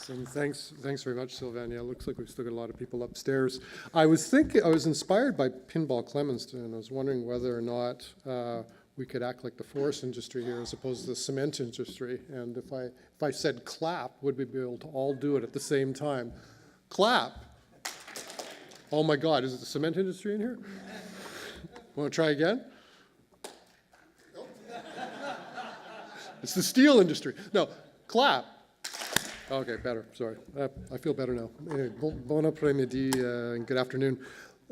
Awesome. Thanks very much, Sylvain. Yeah, it looks like we've still got a lot of people upstairs. I was inspired by Pinball Clemenston, and I was wondering whether or not we could act like the forest industry here as opposed to the cement industry. And if I said clap, would we be able to all do it at the same time? Clap. Oh my God, is it the cement industry in here? Want to try again? It's the steel industry. No, clap. Okay, better, sorry. I feel better now. Anyway, bon après-midi and good afternoon.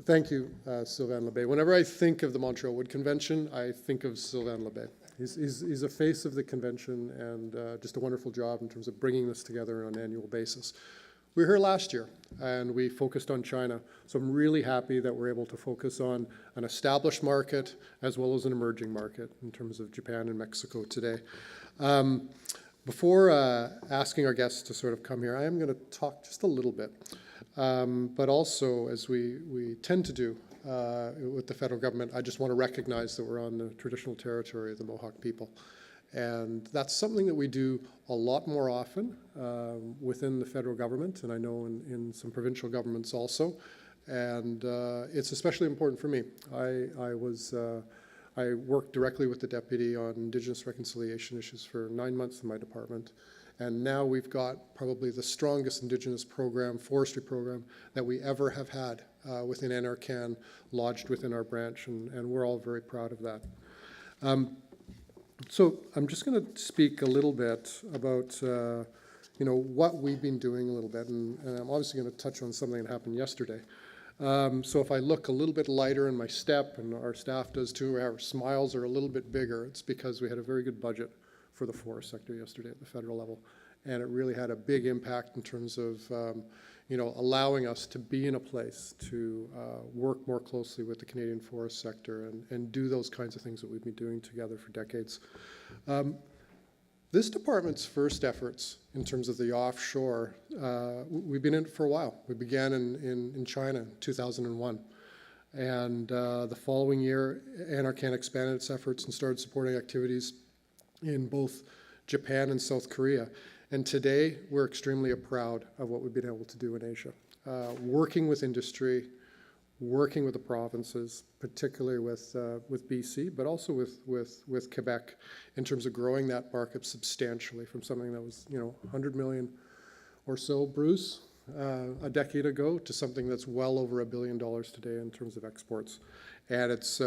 Thank you, Sylvain Labbé. Whenever I think of the Montreal Wood Convention, I think of Sylvain Labbé. He's a face of the convention and just a wonderful job in terms of bringing this together on an annual basis. We were here last year and we focused on China. So I'm really happy that we're able to focus on an established market as well as an emerging market in terms of Japan and Mexico today. Before asking our guests to sort of come here, I am going to talk just a little bit, but also, as we tend to do with the federal government, I just want to recognize that we're on the traditional territory of the Mohawk people. And that's something that we do a lot more often within the federal government, and I know in some provincial governments also. And it's especially important for me. I worked directly with the deputy on Indigenous reconciliation issues for 9 months in my department. And now we've got probably the strongest Indigenous program, forestry program, that we ever have had within NRCan, lodged within our branch, and we're all very proud of that. So I'm just going to speak a little bit about what we've been doing a little bit, and I'm obviously going to touch on something that happened yesterday. So if I look a little bit lighter in my step, and our staff does too, our smiles are a little bit bigger, it's because we had a very good budget for the forest sector yesterday at the federal level. And it really had a big impact in terms of allowing us to be in a place to work more closely with the Canadian forest sector and do those kinds of things that we've been doing together for decades. This department's first efforts in terms of the offshore, we've been in it for a while. We began in China in 2001. And the following year, NRCan expanded its efforts and started supporting activities in both Japan and South Korea. And today, we're extremely proud of what we've been able to do in Asia. Working with industry, working with the provinces, particularly with BC, but also with Quebec, in terms of growing that market substantially from something that was 100 million or so, Bruce, a decade ago, to something that's well over $1 billion today in terms of exports. And it's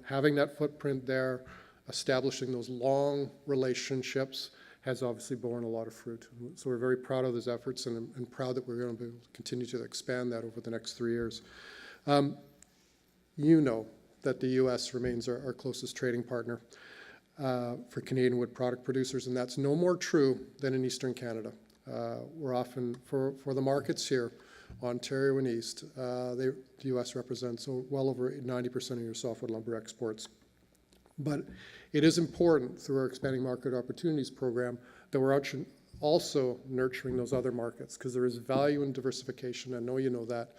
having that footprint there, establishing those long relationships, has obviously borne a lot of fruit. So we're very proud of those efforts and proud that we're going to be able to continue to expand that over the next 3 years. You know that the U.S. remains our closest trading partner for Canadian wood product producers, and that's no more true than in Eastern Canada. We're often, for the markets here, Ontario and East, the U.S. represents well over 90% of your softwood lumber exports. But it is important through our Expanding Market Opportunities program that we're also nurturing those other markets, because there is value in diversification. I know you know that.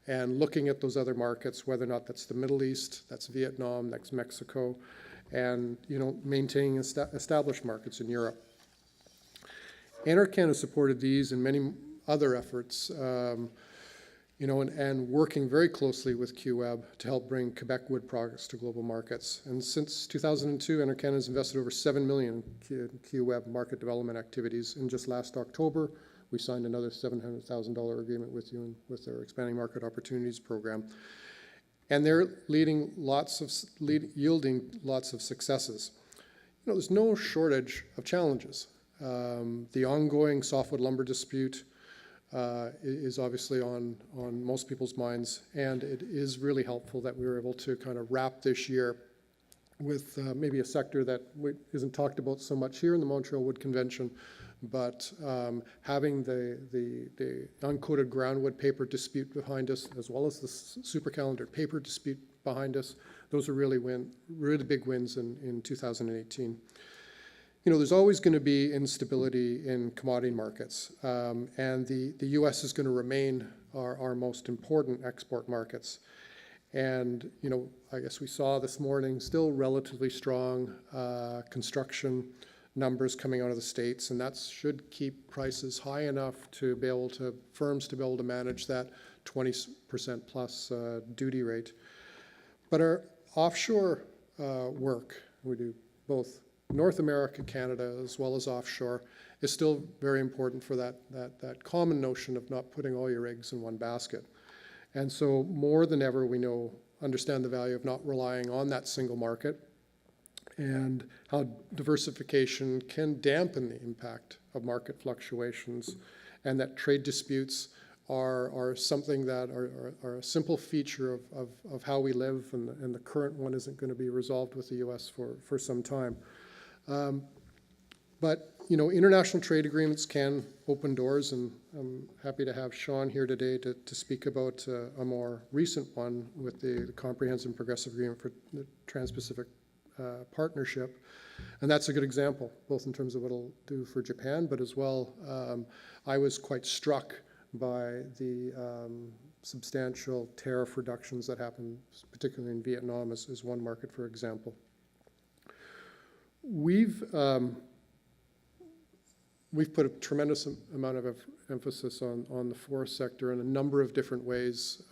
And looking at those other markets, whether or not that's the Middle East, that's Vietnam, that's Mexico, and maintaining established markets in Europe. NRCan has supported these and many other efforts, and working very closely with QWeb to help bring Quebec wood products to global markets. And since 2002, NRCan has invested over $7 million in QWeb market development activities. And just last October, we signed another $700,000 agreement with you with our Expanding Market Opportunities program. And they're yielding lots of successes. There's no shortage of challenges. The ongoing softwood lumber dispute is obviously on most people's minds, and it is really helpful that we were able to kind of wrap this year with maybe a sector that isn't talked about so much here in the Montreal Wood Convention, but having the uncoated groundwood paper dispute behind us, as well as the supercalendared paper dispute behind us, those are really big wins in 2018. There's always going to be instability in commodity markets, and the U.S. is going to remain our most important export markets. And, I guess we saw this morning still relatively strong construction numbers coming out of the States, and that should keep prices high enough to be able to, firms to be able to manage that 20% plus duty rate. But our offshore work, we do both North America, Canada, as well as offshore, is still very important for that common notion of not putting all your eggs in one basket. And so more than ever, we understand the value of not relying on that single market, and how diversification can dampen the impact of market fluctuations, and that trade disputes are something that are a simple feature of how we live, and the current one isn't going to be resolved with the U.S. for some time. But international trade agreements can open doors, and I'm happy to have Sean here today to speak about a more recent one with the Comprehensive and Progressive Agreement for the Trans-Pacific Partnership. And that's a good example, both in terms of what it'll do for Japan, but as well, I was quite struck by the substantial tariff reductions that happened, particularly in Vietnam as one market, for example. We've put a tremendous amount of emphasis on the forest sector in a number of different ways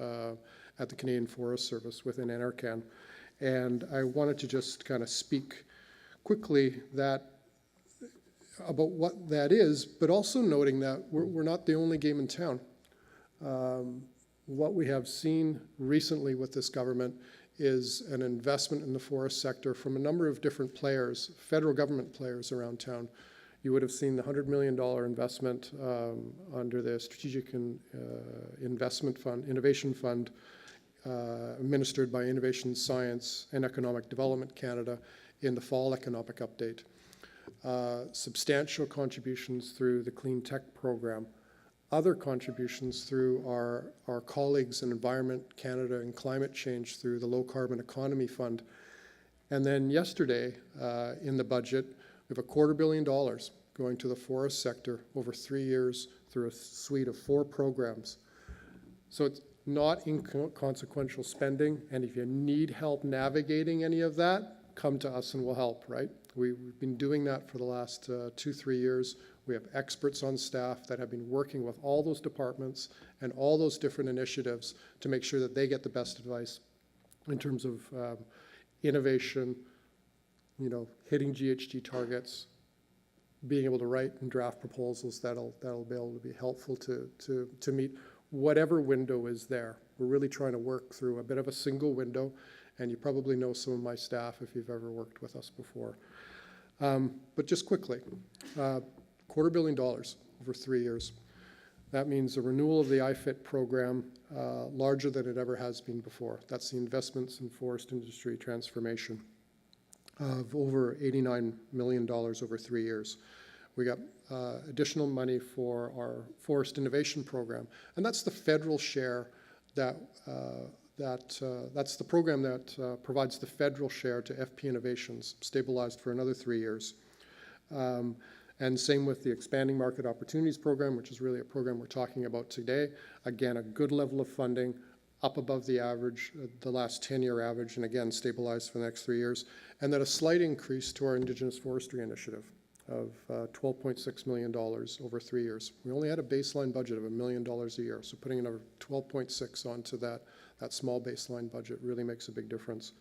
at the Canadian Forest Service within NRCan. And I wanted to just kind of speak quickly about what that is, but also noting that we're not the only game in town. What we have seen recently with this government is an investment in the forest sector from a number of different players, federal government players around town. You would have seen the $100 million investment under the Strategic Investment Fund, Innovation Fund, administered by Innovation, Science and Economic Development Canada in the fall economic update. Substantial contributions through the Clean Tech program. Other contributions through our colleagues in Environment Canada and Climate Change through the Low Carbon Economy Fund. And then yesterday in the budget, we have $250 million going to the forest sector over 3 years through a suite of 4 programs. So it's not inconsequential spending, and if you need help navigating any of that, come to us and we'll help, right? We've been doing that for the last 2-3 years. We have experts on staff that have been working with all those departments and all those different initiatives to make sure that they get the best advice in terms of innovation, hitting GHG targets, being able to write and draft proposals that'll be able to be helpful to meet whatever window is there. We're really trying to work through a bit of a single window, and you probably know some of my staff if you've ever worked with us before. But just quickly, $250 million over 3 years. That means a renewal of the IFIT program larger than it ever has been before. That's the Investments in Forest Industry Transformation of over $89 million over 3 years. We got additional money for our Forest Innovation Program, and that's the federal share that's the program that provides the federal share to FP Innovations, stabilized for another 3 years. And same with the Expanding Market Opportunities Program, which is really a program we're talking about today. Again, a good level of funding, up above the average, the last 10-year average, and again, stabilized for the next 3 years. And then a slight increase to our Indigenous Forestry Initiative of $12.6 million over 3 years. We only had a baseline budget of $1 million a year, so putting another 12.6 onto that small baseline budget really makes a big difference.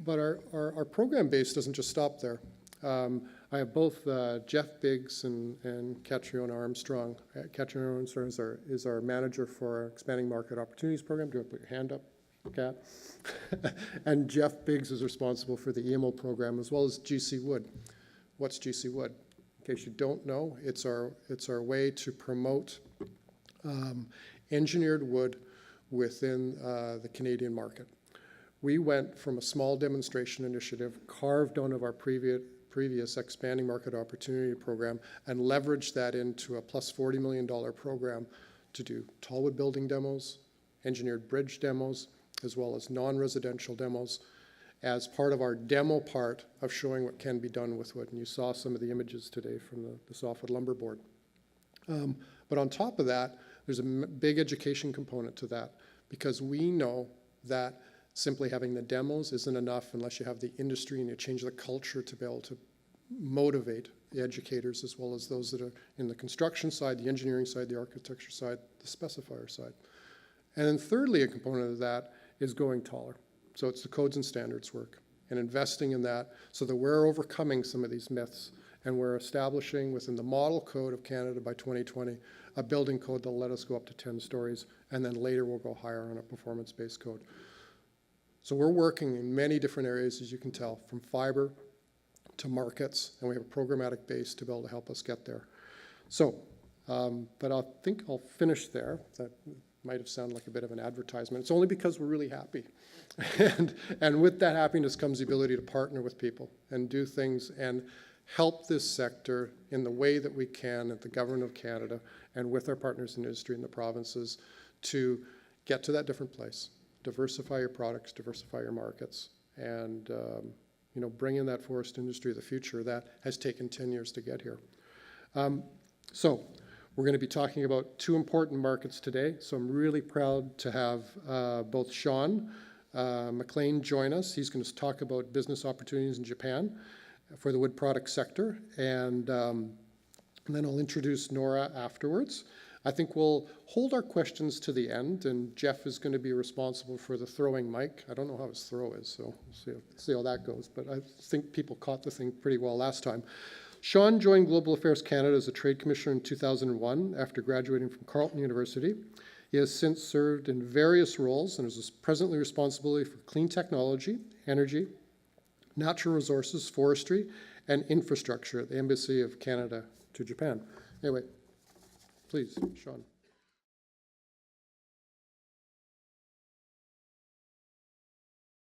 But our program base doesn't just stop there. I have both Jeff Biggs and Catriona Armstrong. Catriona Armstrong is our manager for our Expanding Market Opportunities Program. Do you want to put your hand up, Kat? And Jeff Biggs is responsible for the EMO program, as well as GC Wood. What's GC Wood? In case you don't know, it's our way to promote engineered wood within the Canadian market. We went from a small demonstration initiative carved out of our previous Expanding Market Opportunity Program and leveraged that into a plus $40 million program to do tallwood building demos, engineered bridge demos, as well as non-residential demos as part of our demo part of showing what can be done with wood. And you saw some of the images today from the Softwood Lumber Board. But on top of that, there's a big education component to that, because we know that simply having the demos isn't enough unless you have the industry and you change the culture to be able to motivate the educators as well as those that are in the construction side, the engineering side, the architecture side, the specifier side. And then thirdly, a component of that is going taller. So it's the codes and standards work and investing in that so that we're overcoming some of these myths and we're establishing within the model code of Canada by 2020 a building code that'll let us go up to 10 stories, and then later we'll go higher on a performance-based code. So we're working in many different areas, as you can tell, from fiber to markets, and we have a programmatic base to be able to help us get there. So, but I think I'll finish there. That might have sounded like a bit of an advertisement. It's only because we're really happy. and with that happiness comes the ability to partner with people and do things and help this sector in the way that we can at the Government of Canada and with our partners in industry in the provinces to get to that different place. Diversify your products, diversify your markets, and you know, bring in that forest industry of the future that has taken 10 years to get here. So we're going to be talking about two important markets today. So I'm really proud to have both Sean McLean join us. He's going to talk about business opportunities in Japan for the wood product sector, and then I'll introduce Nora afterwards. I think we'll hold our questions to the end, and Jeff is going to be responsible for the throwing mic. I don't know how his throw is, so we'll see how that goes, but I think people caught the thing pretty well last time. Sean joined Global Affairs Canada as a trade commissioner in 2001 after graduating from Carleton University. He has since served in various roles and is presently responsible for clean technology, energy, natural resources, forestry, and infrastructure at the Embassy of Canada to Japan. Anyway, please, Sean.